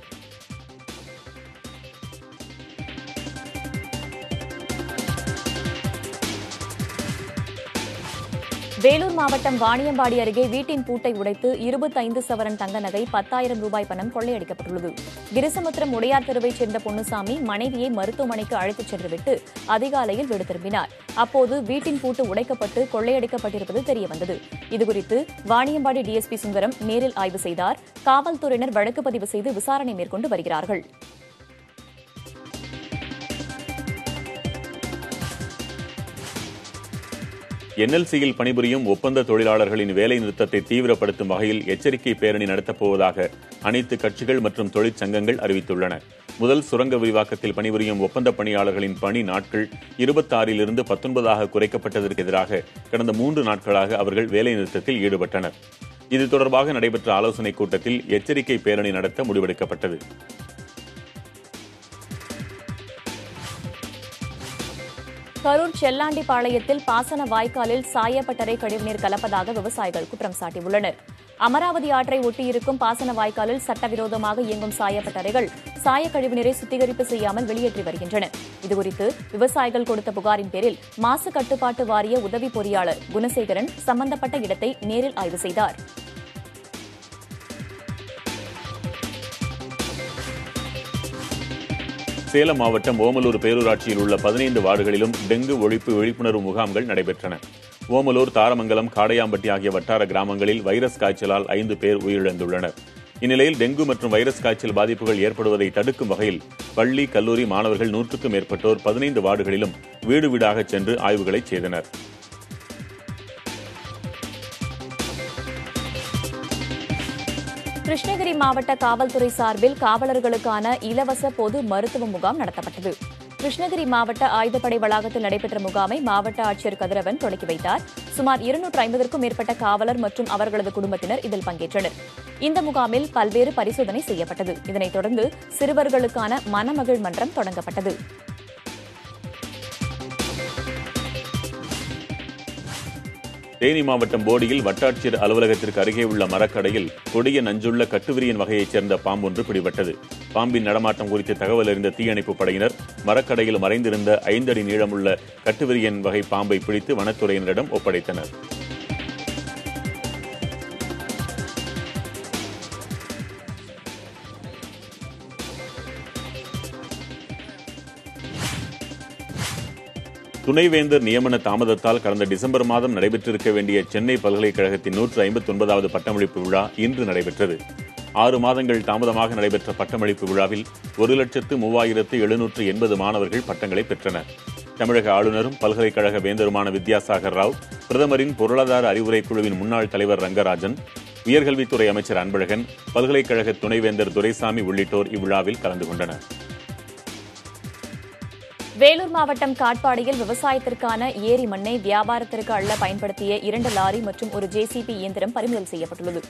வேலூர் மாவட்டம் வாணியம்பாடி அருகே வீட்டின் பூட்டை உடைத்து 25 சவரன் தங்க நகை 10,000 ரூபாய் பணம் கொள்ளையடிக்கப்பட்டுள்ளது. கிரிசமுத்திரம் உடையார் தெருவைச் சேர்ந்த பொன்னுசாமி மனைவியை மருத்துவமனைக்கு அழைத்துச் சென்றுவிட்டு அதிகாலையில் வீடு திரும்பினார். அப்போது வீட்டின் பூட்டு உடைக்கப்பட்டு கொள்ளையடிக்கப்பட்டிருப்பது தெரியவந்தது. இதுகுறித்து வாணியம்பாடி டிஎஸ்பி சுந்தரம் நேரில் ஆய்வு செய்தார். காவல்துறையினர் வழக்கு பதிவு செய்து விசாரணை மேற்கொண்டு வருகிறார்கள். என்எல்சியில் பணிபுரியும் ஒப்பந்த தொழிலாளர்களின் வேலை நிறுத்தத்தை தீவிரப்படுத்தும் வகையில் எச்சரிக்கை பேரணி நடத்தப்போவதாக அனைத்து கட்சிகள் மற்றும் தொழிற்சங்கங்கள் அறிவித்துள்ளன. முதல் சுரங்க விரிவாக்கத்தில் பணிபுரியும் ஒப்பந்த பணியாளர்களின் பணி நாட்கள் 26 19 குறைக்கப்பட்டதற்கு எதிராக கடந்த 3 நாட்களாக அவர்கள் வேலை நிறுத்தத்தில் ஈடுபட்டனர். இது தொடர்பாக நடைபெற்ற ஆலோசனைக் கூட்டத்தில் எச்சரிக்கை பேரணி நடத்த முடிவெடுக்கப்பட்டது. கரூர் செல்லாண்டிபாளையத்தில் பாசன வாய்க்காலில் சாயப்பட்டறை கழிவுநீர் கலப்பதாக விவசாயிகள் குற்றம் சாட்டியுள்ளனர். அமராவதி ஆற்றை ஒட்டியிருக்கும் பாசன வாய்க்காலில் சட்டவிரோதமாக இயங்கும் சாயப்பட்டறைகள் சாய கழிவுநீரை சுத்திகரிப்பு செய்யாமல் வெளியேற்றி வருகின்றன. இதுகுறித்து விவசாயிகள் கொடுத்த புகாரின் பேரில் மாசு கட்டுப்பாட்டு வாரிய உதவி பொறியாளர் குணசேகரன் சம்பந்தப்பட்ட இடத்தை நேரில் ஆய்வு செய்தார். சேலம் மாவட்டம் ஓமலூர் பேரூராட்சியில் உள்ள 15 வார்டுகளிலும் டெங்கு ஒழிப்பு விழிப்புணர்வு முகாம்கள் நடைபெற்றன. ஓமலூர், தாரமங்கலம், காடையாம்பட்டி ஆகிய வட்டார கிராமங்களில் வைரஸ் காய்ச்சலால் 5 பேர் உயிரிழந்துள்ளனர். இந்நிலையில் டெங்கு மற்றும் வைரஸ் காய்ச்சல் பாதிப்புகள் ஏற்படுவதை தடுக்கும் வகையில் பள்ளி, கல்லூரி மாணவர்கள் 100க்கும் மேற்பட்டோர் 15 வார்டுகளிலும் வீடு வீடாக சென்று ஆய்வுகளை செய்தனர். கிருஷ்ணகிரி மாவட்ட காவல்துறை சார்பில் காவலர்களுக்கான இலவச பொது மருத்துவ முகாம் நடத்தப்பட்டது. கிருஷ்ணகிரி மாவட்ட ஆயுதப்படை வளாகத்தில் நடைபெற்ற முகாமை மாவட்ட ஆட்சியர் கதிரவன் தொடங்கி வைத்தார். சுமார் 250க்கும் மேற்பட்ட காவலர் மற்றும் அவர்களது குடும்பத்தினர் இதில் பங்கேற்றனர். இந்த முகாமில் பல்வேறு பரிசோதனை செய்யப்பட்டது. இதனைத் தொடர்ந்து சிறுவர்களுக்கான மனமகிழ் மன்றம் தொடங்கப்பட்டது. தேனி மாவட்டம் போடியில் வட்டாட்சியர் அலுவலகத்திற்கு அருகே உள்ள மரக்கடையில் கொடிய நஞ்சுள்ள கட்டுவிரியன் வகையைச் சேர்ந்த பாம்பு ஒன்று பிடிபட்டது. பாம்பின் நடமாட்டம் குறித்து தகவல் அறிந்த தீயணைப்பு படையினர் மரக்கடையில் மறைந்திருந்த 5 அடி நீளமுள்ள கட்டுவிரியன் வகை பாம்பை பிடித்து வனத்துறையினரிடம் ஒப்படைத்தனர். துணைவேந்தர் நியமன தாமதத்தால் கடந்த டிசம்பர் மாதம் நடைபெற்றிருக்க வேண்டிய சென்னை பல்கலைக்கழகத்தின் 159வது பட்டமளிப்பு விழா இன்று நடைபெற்றது. 6 மாதங்கள் தாமதமாக நடைபெற்ற பட்டமளிப்பு விழாவில் 1,03,780 மாணவர்கள் பட்டங்களை பெற்றனர். தமிழக ஆளுநரும் பல்கலைக்கழக வேந்தருமான வித்யாசாகர் ராவ், பிரதமரின் பொருளாதார அறிவுரை குழுவின் முன்னாள் தலைவர் ரங்கராஜன், உயர்கல்வித்துறை அமைச்சர் அன்பழகன், பல்கலைக்கழக துணைவேந்தர் துரைசாமி உள்ளிட்டோர் இவ்விழாவில் கலந்து கொண்டனர். வேலூர் மாவட்டம் காட்பாடியில் விவசாயத்திற்கான ஏரி மண்ணை வியாபாரத்திற்கு அள்ள பயன்படுத்திய 2 லாரி மற்றும் ஒரு ஜேசிபி இயந்திரம் பறிமுதல் செய்யப்பட்டுள்ளது.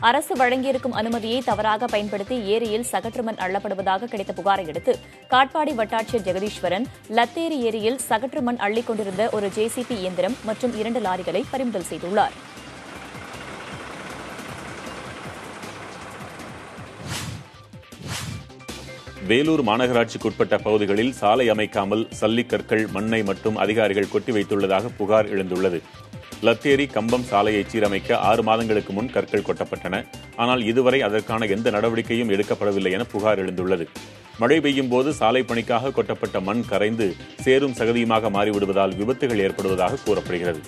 அரசு வழங்கியிருக்கும் அனுமதியை தவறாக பயன்படுத்தி ஏரியில் சகற்று மண் அள்ளப்படுவதாக கிடைத்த புகாரை அடுத்து காட்பாடி வட்டாட்சியர் ஜெகதீஸ்வரன் லத்தேரி ஏரியில் சகற்று மண் அள்ளிக் கொண்டிருந்த ஒரு ஜேசிபி இயந்திரம் மற்றும் 2 லாரிகளை பறிமுதல் செய்துள்ளார். வேலூர் மாநகராட்சிக்குட்பட்ட பகுதிகளில் சாலை அமைக்காமல் சல்லிக்கற்கள், மண்ணை மட்டும் அதிகாரிகள் கொட்டி வைத்துள்ளதாக புகார் எழுந்துள்ளது. லத்தேரி கம்பம் சாலையை சீரமைக்க 6 மாதங்களுக்கு முன் கற்கள் கொட்டப்பட்டன. ஆனால் இதுவரை அதற்கான எந்த நடவடிக்கையும் எடுக்கப்படவில்லை என புகார் எழுந்துள்ளது. மழை பெய்யும் போது சாலை பணிக்காக கொட்டப்பட்ட மண் கரைந்து சேரும் சகதியுமாக மாறிவிடுவதால் விபத்துகள் ஏற்படுவதாக கூறப்படுகிறது.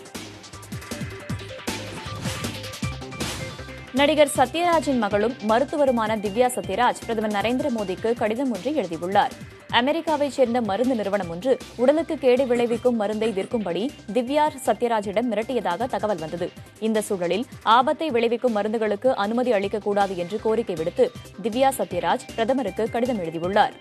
நடிகர் சத்யராஜின் மகளும் மருத்துவருமான திவ்யா சத்யராஜ் பிரதமர் நரேந்திர மோடிக்கு கடிதம் ஒன்றை எழுதியுள்ளார். அமெரிக்காவைச் சேர்ந்த மருந்து நிறுவனம் ஒன்று உடலுக்கு கேடு விளைவிக்கும் மருந்தை விற்கும்படி திவ்யா சத்யராஜிடம் மிரட்டியதாக தகவல் வந்தது. இந்த சூழலில் ஆபத்தை விளைவிக்கும் மருந்துகளுக்கு அனுமதி அளிக்கக்கூடாது என்று கோரிக்கை விடுத்து திவ்யா சத்யராஜ் பிரதமருக்கு கடிதம் எழுதியுள்ளார்.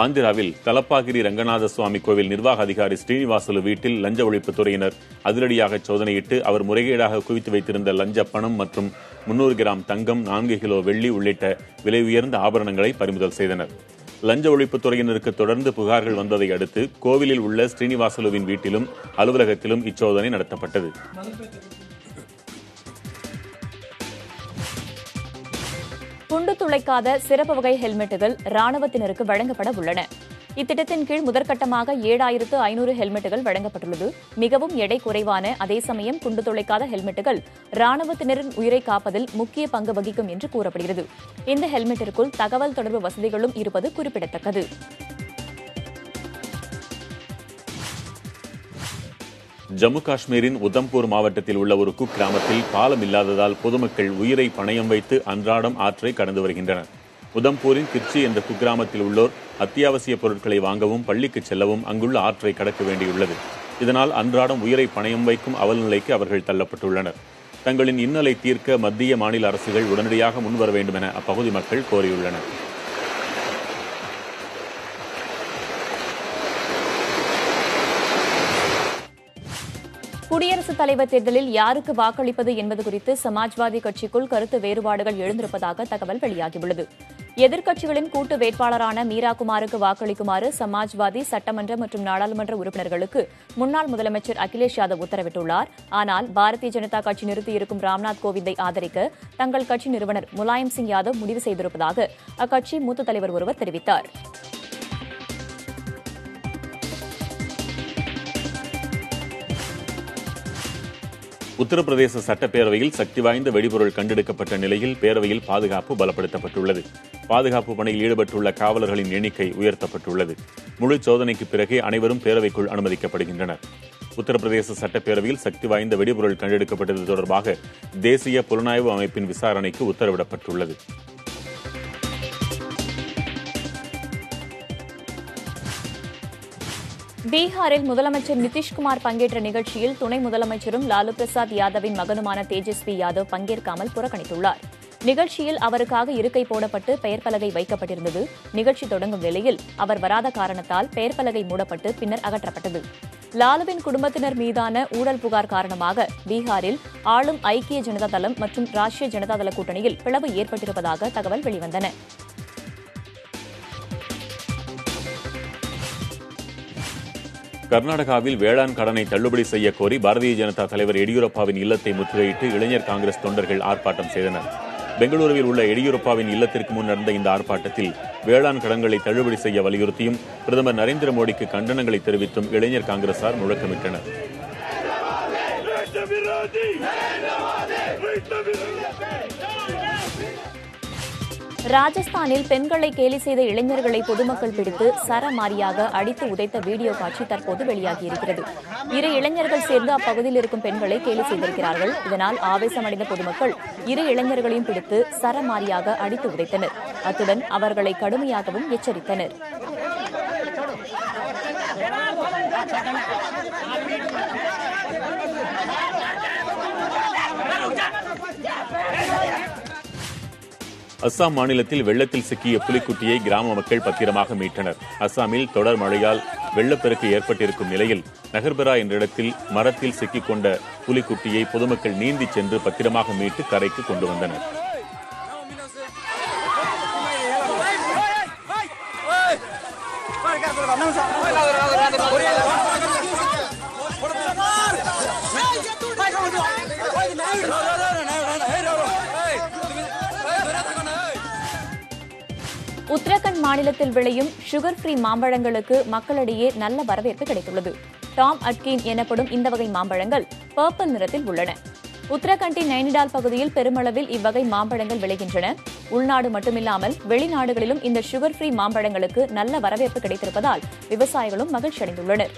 ஆந்திராவில் தலப்பாகிரி ரங்கநாத சுவாமி கோவில் நிர்வாக அதிகாரி ஸ்ரீனிவாசுலு வீட்டில் லஞ்ச ஒழிப்புத்துறையினர் அதிரடியாக சோதனையிட்டு அவர் முறைகேடாக குவித்து வைத்திருந்த லஞ்ச பணம் மற்றும் 300 கிராம் தங்கம், 4 கிலோ வெள்ளி உள்ளிட்ட விலை உயர்ந்த ஆபரணங்களை பறிமுதல் செய்தனர். லஞ்ச ஒழிப்புத்துறையினருக்கு தொடர்ந்து புகார்கள் வந்ததை அடுத்து கோவிலில் உள்ள ஸ்ரீனிவாசுலுவின் வீட்டிலும் அலுவலகத்திலும் இச்சோதனை நடத்தப்பட்டது. குண்டு துளைக்காத சிறப்பு வகை ஹெல்மெட்டுகள் ராணுவத்தினருக்கு வழங்கப்பட உள்ளன. இத்திட்டத்தின் கீழ் முதற்கட்டமாக 7,500 ஹெல்மெட்டுகள் வழங்கப்பட்டுள்ளது. மிகவும் எடை குறைவான அதே சமயம் குண்டு துளைக்காத ஹெல்மெட்டுகள் ராணுவத்தினரின் உயிரை காப்பதில் முக்கிய பங்கு வகிக்கும் என்று கூறப்படுகிறது. இந்த ஹெல்மெட்டிற்குள் தகவல் தொடர்பு வசதிகளும் இருப்பது குறிப்பிடத்தக்கது. ஜம்மு காஷ்மீரின் உதம்பூர் மாவட்டத்தில் உள்ள ஒரு குக்கிராமத்தில் பாலம் இல்லாததால் பொதுமக்கள் உயிரை பணயம் வைத்து அன்றாடம் ஆற்றை கடந்து வருகின்றனர். உதம்பூரின் கிர்ச்சி என்ற குக்கிராமத்தில் உள்ளோர் அத்தியாவசிய பொருட்களை வாங்கவும் பள்ளிக்கு செல்லவும் அங்குள்ள ஆற்றை கடக்க வேண்டியுள்ளது. இதனால் அன்றாடம் உயிரை பணயம் வைக்கும் அவல்நிலைக்கு அவர்கள் தள்ளப்பட்டுள்ளனர். தங்களின் இன்னலை தீர்க்க மத்திய, மாநில அரசுகள் உடனடியாக முன்வர வேண்டும் என அப்பகுதி மக்கள் கோரியுள்ளனர். குடியரசுத் தலைவர் தேர்தலில் யாருக்கு வாக்களிப்பது என்பது குறித்து சமாஜ்வாதி கட்சிக்குள் கருத்து வேறுபாடுகள் எழுந்திருப்பதாக தகவல் வெளியாகியுள்ளது. எதிர்க்கட்சிகளின் கூட்டு வேட்பாளரான மீரா குமாருக்கு வாக்களிக்குமாறு சமாஜ்வாதி சட்டமன்ற மற்றும் நாடாளுமன்ற உறுப்பினர்களுக்கு முன்னாள் முதலமைச்சர் அகிலேஷ் யாதவ் உத்தரவிட்டுள்ளார். ஆனால் பாரதிய ஜனதா கட்சி நிறுத்தியிருக்கும் ராம்நாத் கோவிந்தை ஆதரிக்க தங்கள் கட்சி நிறுவனர் முலாயம் சிங் யாதவ் முடிவு செய்திருப்பதாக அக்கட்சி மூத்த தலைவர் ஒருவர் தெரிவித்தார். உத்தரப்பிரதேச சட்டப்பேரவையில் சக்தி வாய்ந்த வெடிபொருள் கண்டெடுக்கப்பட்ட நிலையில் பேரவையில் பாதுகாப்பு பலப்படுத்தப்பட்டுள்ளது. பாதுகாப்பு பணியில் ஈடுபட்டுள்ள காவலர்களின் எண்ணிக்கை உயர்த்தப்பட்டுள்ளது. முழு சோதனைக்கு பிறகே அனைவரும் பேரவைக்குள் அனுமதிக்கப்படுகின்றனர். உத்தரப்பிரதேச சட்டப்பேரவையில் சக்தி வாய்ந்த வெடிபொருள் கண்டெடுக்கப்பட்டது தொடர்பாக தேசிய புலனாய்வு அமைப்பின் விசாரணைக்கு உத்தரவிடப்பட்டுள்ளது. பீகாரில் முதலமைச்சர் நிதிஷ்குமார் பங்கேற்ற நிகழ்ச்சியில் துணை முதலமைச்சரும் லாலு பிரசாத் யாதவின் மகனுமான தேஜஸ்வி யாதவ் பங்கேற்காமல் புறக்கணித்துள்ளார். நிகழ்ச்சியில் அவருக்காக இருக்கை போடப்பட்டு பெயர் பலகை வைக்கப்பட்டிருந்தது. நிகழ்ச்சி தொடங்கும் வேளையில் அவர் வராத காரணத்தால் பெயர் பலகை மூடப்பட்டு பின்னர் அகற்றப்பட்டது. லாலுவின் குடும்பத்தினர் மீதான ஊழல் புகார் காரணமாக பீகாரில் ஆளும் ஐக்கிய ஜனதா தளம் மற்றும் ராஷ்டிரிய ஜனதா தள கூட்டணியில் பிளவு ஏற்பட்டிருப்பதாக தகவல் வெளிவந்தன. கர்நாடகாவில் வேளாண் கடனை தள்ளுபடி செய்ய கோரி பாரதிய ஜனதா தலைவர் எடியூரப்பாவின் இல்லத்தை முற்றுகையிட்டு இளைஞர் காங்கிரஸ் தொண்டர்கள் ஆர்ப்பாட்டம் செய்தனர். பெங்களூருவில் உள்ள எடியூரப்பாவின் இல்லத்திற்கு முன் நடந்த இந்த ஆர்ப்பாட்டத்தில் வேளாண் கடன்களை தள்ளுபடி செய்ய வலியுறுத்தியும் பிரதமர் நரேந்திர மோடிக்கு கண்டனங்களை தெரிவித்தும் இளைஞர் காங்கிரசார் முழக்கமிட்டனர். ராஜஸ்தானில் பெண்களை கேலி செய்த இளைஞர்களை பொதுமக்கள் பிடித்து சரமாரியாக அடித்து உதைத்த வீடியோ காட்சி தற்போது வெளியாகியிருக்கிறது. இரு இளைஞர்கள் சேர்ந்து அப்பகுதியில் இருக்கும் பெண்களை கேலி செய்திருக்கிறார்கள். இதனால் ஆவேசமடைந்த பொதுமக்கள் இரு இளைஞர்களையும் பிடித்து சரமாரியாக அடித்து உதைத்தனர். அத்துடன் அவர்களை கடுமையாகவும் எச்சரித்தனர். அஸ்ஸாம் மாநிலத்தில் வெள்ளத்தில் சிக்கிய புலிக்குட்டியை கிராம மக்கள் பத்திரமாக மீட்டனர். அஸ்ஸாமில் தொடர் மழையால் வெள்ளப்பெருக்கு ஏற்பட்டிருக்கும் நிலையில் நகர்பரா என்ற இடத்தில் மரத்தில் சிக்கிக் கொண்ட புலிக்குட்டியை பொதுமக்கள் நீந்தி சென்று பத்திரமாக மீட்டு கரைக்கு கொண்டு வந்தனர். உத்தரகண்ட் மாநிலத்தில் விளையும் சுகர் ஃப்ரீ மாம்பழங்களுக்கு மக்களிடையே நல்ல வரவேற்பு கிடைத்துள்ளது. டாம் அட்கின் எனப்படும் இந்த வகை மாம்பழங்கள் பர்பிள் நிறத்தில் உள்ளன. உத்தரகண்டின் நைனிடால் பகுதியில் பெருமளவில் இவ்வகை மாம்பழங்கள் விளைகின்றன. உள்நாடு மட்டுமில்லாமல் வெளிநாடுகளிலும் இந்த சுகர் ஃப்ரீ மாம்பழங்களுக்கு நல்ல வரவேற்பு கிடைத்திருப்பதால் விவசாயிகளும் மகிழ்ச்சி அடைந்துள்ளனர்.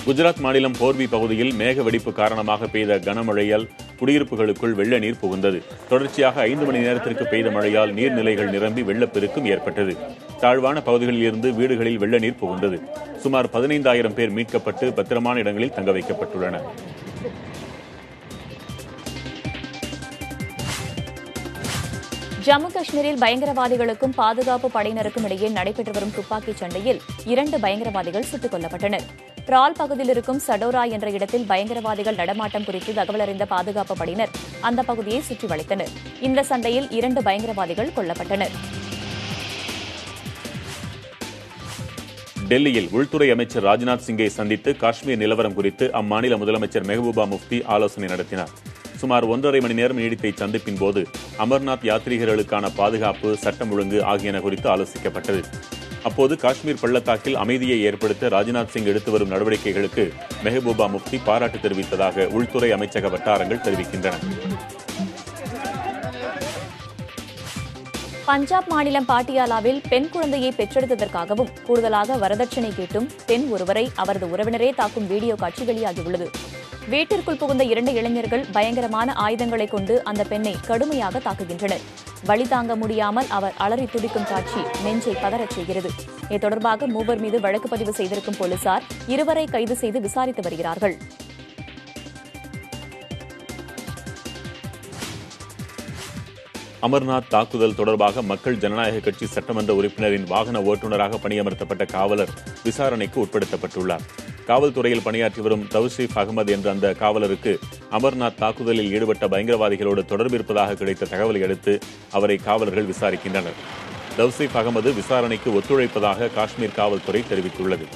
குஜராத் மாநிலம் போர்பி பகுதியில் மேக வெடிப்பு காரணமாக பெய்த கனமழையால் குடியிருப்புகளுக்குள் வெள்ள நீர் புகுந்தது. தொடர்ச்சியாக 5 மணி நேரத்திற்கு பெய்த மழையால் நீர்நிலைகள் நிரம்பி வெள்ளப்பெருக்கும் ஏற்பட்டது. தாழ்வான பகுதிகளில் இருந்து வீடுகளில் வெள்ள நீர் புகுந்தது. சுமார் 15,000 பேர் மீட்கப்பட்டு பத்திரமான இடங்களில் தங்க வைக்கப்பட்டுள்ளனர். ஜம்மு காஷ்மீரில் பயங்கரவாதிகளுக்கும் பாதுகாப்பு படையினருக்கும் இடையே நடைபெற்று வரும் துப்பாக்கிச் சண்டையில் 2 பயங்கரவாதிகள் சுட்டுக் கொல்லப்பட்டனர். டிரால் பகுதியில் இருக்கும் சடோரா என்ற இடத்தில் பயங்கரவாதிகள் நடமாட்டம் குறித்து தகவல் அறிந்த பாதுகாப்பு படையினர் அந்த பகுதியை சுற்றி வளைத்தனர். இந்த சண்டையில் 2 பயங்கரவாதிகள் கொல்லப்பட்டனர். டெல்லியில் உள்துறை அமைச்சர் ராஜ்நாத் சிங்கை சந்தித்து காஷ்மீர் நிலவரம் குறித்து அம்மாநில முதலமைச்சர் மெஹபூபா முஃப்தி ஆலோசனை நடத்தினார். சுமார் 1.5 மணி நேரம் நீடித்த இச்சந்திப்பின் போது அமர்நாத் யாத்ரீகர்களுக்கான பாதுகாப்பு, சட்டம் ஒழுங்கு ஆகியன குறித்து ஆலோசிக்கப்பட்டது. அப்போது காஷ்மீர் பள்ளத்தாக்கில் அமைதியை ஏற்படுத்த ராஜ்நாத் சிங் எடுத்து வரும் நடவடிக்கைகளுக்கு மெஹபூபா முஃப்தி பாராட்டு தெரிவித்ததாக உள்துறை அமைச்சக வட்டாரங்கள் தெரிவிக்கின்றன. பஞ்சாப் மாநிலம் பாட்டியாலாவில் பெண் குழந்தையை பெற்றெடுத்ததற்காகவும் கூடுதலாக வரதட்சணை கேட்டும் பெண் ஒருவரை அவரது உறவினரே தாக்கும் வீடியோ காட்சி வெளியாகியுள்ளது. வீட்டிற்குள் புகுந்த 2 இளைஞர்கள் பயங்கரமான ஆயுதங்களை கொண்டு அந்த பெண்ணை கடுமையாக தாக்குகின்றனர். வலி தாங்க முடியாமல் அவர் அலறி துடிக்கும் காட்சி நெஞ்சை பதறச் செய்கிறது. இது தொடர்பாக 3 மீது வழக்கு பதிவு செய்திருக்கும் போலீசார் 2 கைது செய்து விசாரித்து வருகிறார்கள். அமர்நாத் தாக்குதல் தொடர்பாக மக்கள் ஜனநாயக கட்சி சட்டமன்ற உறுப்பினரின் வாகன ஓட்டுநராக பணியமர்த்தப்பட்ட காவலர் விசாரணைக்கு உட்படுத்தப்பட்டுள்ளார். காவல்துறையில் பணியாற்றி வரும் தௌசீப் அகமது என்ற அந்த காவலருக்கு அமர்நாத் தாக்குதலில் ஈடுபட்ட பயங்கரவாதிகளோடு தொடர்பு இருப்பதாக கிடைத்த தகவலை அடுத்து அவரை காவலர்கள் விசாரிக்கின்றனர். தௌசீப் அகமது விசாரணைக்கு ஒத்துழைப்பதாக காஷ்மீர் காவல்துறை தெரிவித்துள்ளது.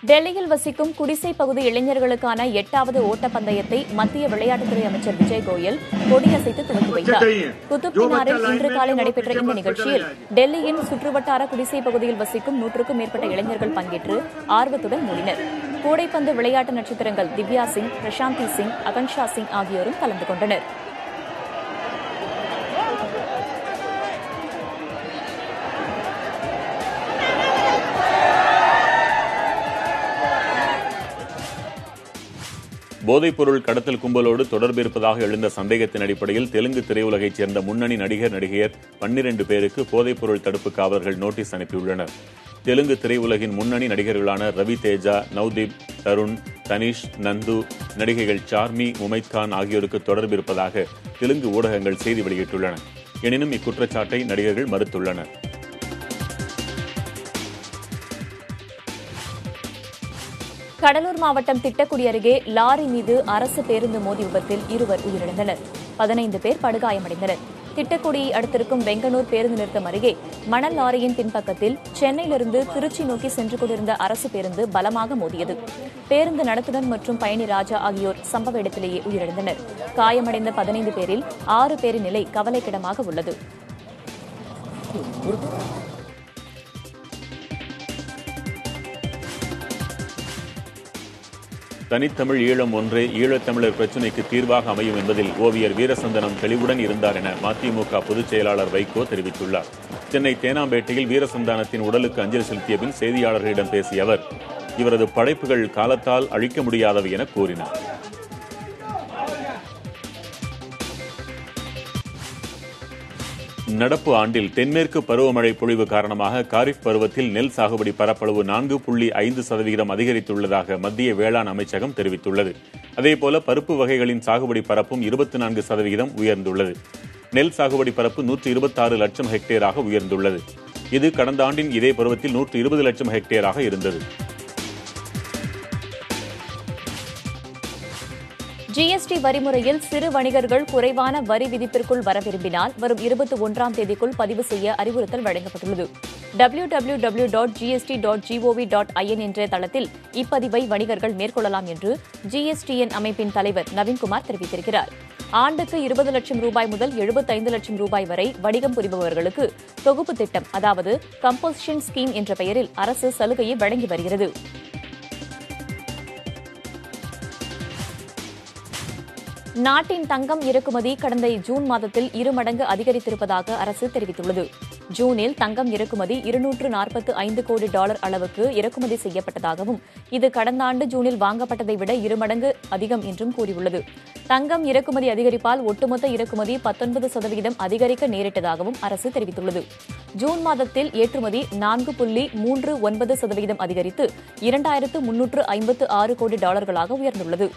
டெல்லியில் வசிக்கும் குடிசை பகுதி இளைஞர்களுக்கான 8வது ஓட்டப்பந்தயத்தை மத்திய விளையாட்டுத்துறை அமைச்சர் விஜய் கோயல் கொடியசைத்து துவக்கி வைத்தார். குதுப் மினாரில் இன்று காலை நடைபெற்ற இந்த நிகழ்ச்சியில் டெல்லியின் சுற்றுவட்டார குடிசை பகுதியில் வசிக்கும் 100க்கும் மேற்பட்ட இளைஞர்கள் பங்கேற்று ஆர்வத்துடன் மூடினர். கூடைப்பந்து விளையாட்டு நட்சத்திரங்கள் திவ்யா சிங், பிரசாந்தி சிங், அகன்ஷா சிங் ஆகியோரும் கலந்து கொண்டனர். போதைப்பொருள் கடத்தல் கும்பலோடு தொடர்பு இருப்பதாக எழுந்த சந்தேகத்தின் அடிப்படையில் தெலுங்கு திரையுலகைச் சேர்ந்த முன்னணி நடிகர் நடிகையர் 12 பேருக்கு போதைப்பொருள் தடுப்பு காவலர்கள் நோட்டீஸ் அனுப்பியுள்ளனர். தெலுங்கு திரையுலகின் முன்னணி நடிகர்களான ரவி தேஜா, நவ்தீப், தருண், தனிஷ், நந்து, நடிகைகள் சார்மி, முமைத் கான் ஆகியோருக்கு தொடர்பு இருப்பதாக தெலுங்கு ஊடகங்கள் செய்தி வெளியிட்டுள்ளன. எனினும் இக்குற்றச்சாட்டை நடிகர்கள் மறுத்துள்ளனர். கடலூர் மாவட்டம் திட்டக்குடி அருகே லாரி மீது அரசு பேருந்து மோதி விபத்தில் 2 உயிரிழந்தனர். 15 பேர் படுகாயமடைந்தனர். திட்டக்குடியை அடுத்திருக்கும் வெங்கனூர் பேருந்து நிறுத்தம் அருகே மணல் லாரியின் பின்பக்கத்தில் சென்னையிலிருந்து திருச்சி நோக்கி சென்று கொண்டிருந்த அரசு பேருந்து பலமாக மோதியது. பேருந்து நடத்துனர் மற்றும் பயணி ராஜா ஆகியோர் சம்பவ இடத்திலேயே உயிரிழந்தனர். காயமடைந்த 15 பேரில் 6 பேரின் நிலை கவலைக்கிடமாக உள்ளது. தனித்தமிழ் ஈழம் ஒன்றே ஈழத்தமிழர் பிரச்சினைக்கு தீர்வாக அமையும் என்பதில் ஓவியர் வீரசந்தனம் தெளிவுடன் இருந்தார் என மதிமுக பொதுச் செயலாளர் வைகோ தெரிவித்துள்ளார். சென்னை தேனாம்பேட்டையில் வீரசந்தானத்தின் உடலுக்கு அஞ்சலி செலுத்திய பின் செய்தியாளர்களிடம் பேசிய அவர், இவரது படைப்புகள் காலத்தால் அழிக்க முடியாதவை என கூறினார். நடப்பு ஆண்டில் தென்மேற்கு பருவமழை பொழிவு காரணமாக காரிஃப் பருவத்தில் நெல் சாகுபடி பரப்பளவு 4.5% அதிகரித்துள்ளதாக மத்திய வேளாண் அமைச்சகம் தெரிவித்துள்ளது. அதேபோல பருப்பு வகைகளின் சாகுபடி பரப்பும் 24% உயர்ந்துள்ளது. நெல் சாகுபடி பரப்பு 126 லட்சம் ஹெக்டேராக உயர்ந்துள்ளது. இது கடந்த ஆண்டின் இதே பருவத்தில் 120 லட்சம் ஹெக்டேராக இருந்தது. ஜிஎஸ்டி வரிமுறையில் சிறு வணிகர்கள் குறைவான வரி விதிப்பிற்குள் வர விரும்பினால் வரும் 21ஆம் தேதிக்குள் பதிவு செய்ய அறிவுறுத்தல் வழங்கப்பட்டுள்ளது. www.gst.gov.in என்ற தளத்தில் இப்பதிவை வணிகர்கள் மேற்கொள்ளலாம் என்று ஜிஎஸ்டிஎன் அமைப்பின் தலைவர் நவீன்குமார் தெரிவித்திருக்கிறார். ஆண்டுக்கு 20 லட்சம் ரூபாய் முதல் 75 லட்சம் ரூபாய் வரை வணிகம் புரிபவர்களுக்கு தொகுப்பு திட்டம், அதாவது கம்போசிஷன் ஸ்கீம் என்ற பெயரில் அரசு சலுகையை வழங்கி வருகிறது. நாட்டின் தங்கம் இறக்குமதி கடந்த ஜூன் மாதத்தில் 2 மடங்கு அதிகரித்திருப்பதாக அரசு தெரிவித்துள்ளது. ஜூனில் தங்கம் இறக்குமதி $245 கோடி அளவுக்கு இறக்குமதி செய்யப்பட்டதாகவும் இது கடந்த ஆண்டு ஜூனில் வாங்கப்பட்டதை விட 2 மடங்கு அதிகம் என்றும் கூறியுள்ளது. தங்கம் இறக்குமதி அதிகரிப்பால் ஒட்டுமொத்த இறக்குமதி 19% அதிகரிக்க நேரிட்டதாகவும் அரசு தெரிவித்துள்ளது. ஜூன் மாதத்தில் ஏற்றுமதி 4.39% அதிகரித்து $2,356 கோடி உயர்ந்துள்ளது.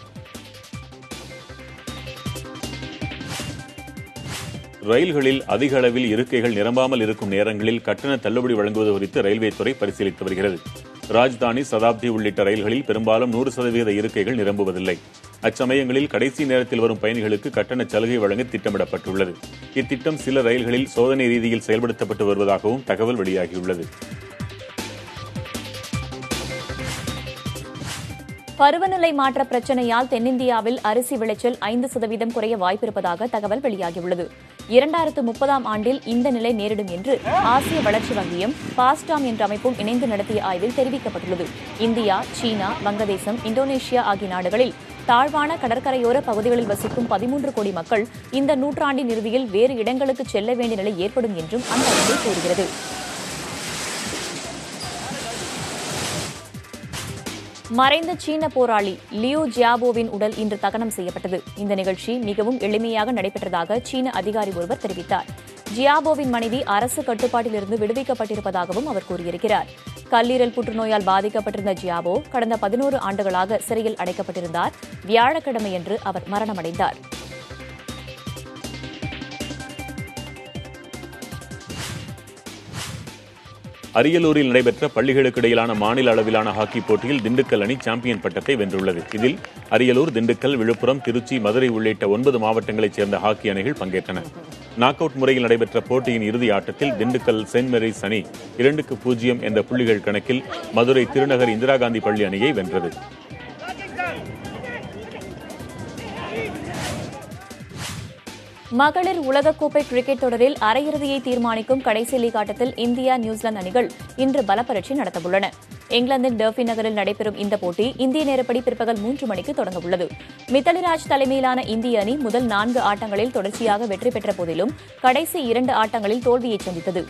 ரயில்களில் அதிக அளவில் இருக்கைகள் நிரம்பாமல் இருக்கும் நேரங்களில் கட்டண தள்ளுபடி வழங்குவது குறித்து ரயில்வே துறை பரிசீலித்து வருகிறது. ராஜ்தானி, சதாப்தி உள்ளிட்ட ரயில்களில் பெரும்பாலும் 100% இருக்கைகள் நிரம்புவதில்லை. அச்சமயங்களில் கடைசி நேரத்தில் வரும் பயணிகளுக்கு கட்டண சலுகை வழங்க திட்டமிடப்பட்டுள்ளது. இத்திட்டம் சில ரயில்களில் சோதனை ரீதியில் செயல்படுத்தப்பட்டு வருவதாகவும் தகவல் வெளியாகியுள்ளது. பருவநிலை மாற்ற பிரச்சினையால் தென்னிந்தியாவில் அரிசி விளைச்சல் 5% குறைய வாய்ப்பிருப்பதாக தகவல் வெளியாகியுள்ளது. 2030ஆம் ஆண்டில் இந்த நிலை நேரிடும் என்று ஆசிய வளர்ச்சி வங்கியும் பாஸ்டாம் என்ற அமைப்பும் இணைந்து நடத்திய ஆய்வில் தெரிவிக்கப்பட்டுள்ளது. இந்தியா, சீனா, வங்கதேசம், இந்தோனேஷியா ஆகிய நாடுகளில் தாழ்வான கடற்கரையோர பகுதிகளில் வசிக்கும் 13 கோடி மக்கள் இந்த நூற்றாண்டின் இறுதியில் வேறு இடங்களுக்கு செல்ல வேண்டிய நிலை ஏற்படும் என்றும் அந்த அறிக்கை கூறுகிறது. மறைந்த சீன போராளி லியூ ஜியாபோவின் உடல் இன்று தகனம் செய்யப்பட்டது. இந்த நிகழ்ச்சி மிகவும் எளிமையாக நடைபெற்றதாக சீன அதிகாரி ஒருவர் தெரிவித்தார். ஜியாபோவின் மனைவி அரசு கட்டுப்பாட்டிலிருந்து விடுவிக்கப்பட்டிருப்பதாகவும் அவர் கூறியிருக்கிறார். கல்லீரல் புற்றுநோயால் பாதிக்கப்பட்டிருந்த ஜியாபோ கடந்த 11 ஆண்டுகளாக சிறையில் அடைக்கப்பட்டிருந்தார். வியாழக்கிழமையன்று அவர் மரணமடைந்தார். அரியலூரில் நடைபெற்ற பள்ளிகளுக்கு இடையிலான மாநில அளவிலான ஹாக்கி போட்டியில் திண்டுக்கல் அணி சாம்பியன் பட்டத்தை வென்றுள்ளது. இதில் அரியலூர், திண்டுக்கல், விழுப்புரம், திருச்சி, மதுரை உள்ளிட்ட 9 மாவட்டங்களைச் சேர்ந்த ஹாக்கி அணிகள் பங்கேற்றன. நாக் அவுட் முறையில் நடைபெற்ற போட்டியின் இறுதி ஆட்டத்தில் திண்டுக்கல் செயின்ட் மேரிஸ் அணி 2-0 என்ற புள்ளிகள் கணக்கில் மதுரை திருநகர் இந்திரா காந்தி பள்ளி அணியை வென்றது. மகளிர் உலகக்கோப்பை கிரிக்கெட் தொடரில் அரையிறுதியை தீர்மானிக்கும் கடைசி லீக் ஆட்டத்தில் இந்தியா, நியூசிலாந்து அணிகள் இன்று பலப்பரட்சி நடத்தவுள்ளன. இங்கிலாந்தின் டர்பி நகரில் நடைபெறும் இந்த போட்டி இந்திய நேரப்படி பிற்பகல் 3 மணிக்கு தொடங்கவுள்ளது. மித்தாலி ராஜ் தலைமையிலான இந்திய அணி முதல் 4 ஆட்டங்களில் தொடர்ச்சியாக வெற்றி பெற்ற போதிலும் கடைசி 2 ஆட்டங்களில் தோல்வியை சந்தித்தது.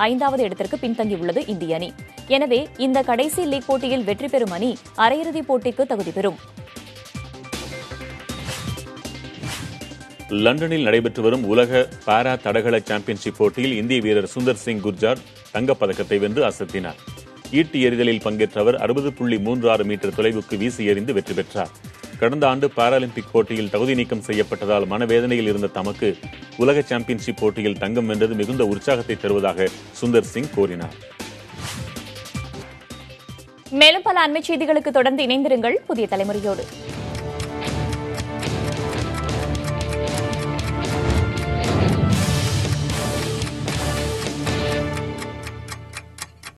5வது இடத்திற்கு பின்தங்கியுள்ளது இந்திய அணி. எனவே இந்த கடைசி லீக் போட்டியில் வெற்றி பெறும் அணி அரையிறுதிப் போட்டிக்கு தகுதி பெறும். லண்டனில் நடைபெற்று வரும் உலக பாரா தடகள சாம்பியன்ஷிப் போட்டியில் இந்திய வீரர் சுந்தர் சிங் குர்ஜார் தங்கப்பதக்கத்தை வென்று அசத்தினார். ஈட்டி எறிதலில் பங்கேற்ற அவர் 60.36 மீட்டர் தொலைவுக்கு வீசி எறிந்து வெற்றி பெற்றார். கடந்த ஆண்டு பாராலிம்பிக் போட்டியில் தகுதி நீக்கம் செய்யப்பட்டதால் மனவேதனையில் இருந்த தமக்கு உலக சாம்பியன்ஷிப் போட்டியில் தங்கம் வென்றது மிகுந்த உற்சாகத்தை தருவதாக சுந்தர் சிங் கூறினார். மேலும் பல அண்மைச் செய்திகளுக்கு தொடர்ந்து இணைந்திருங்கள் புதிய தலைமுறையோடு.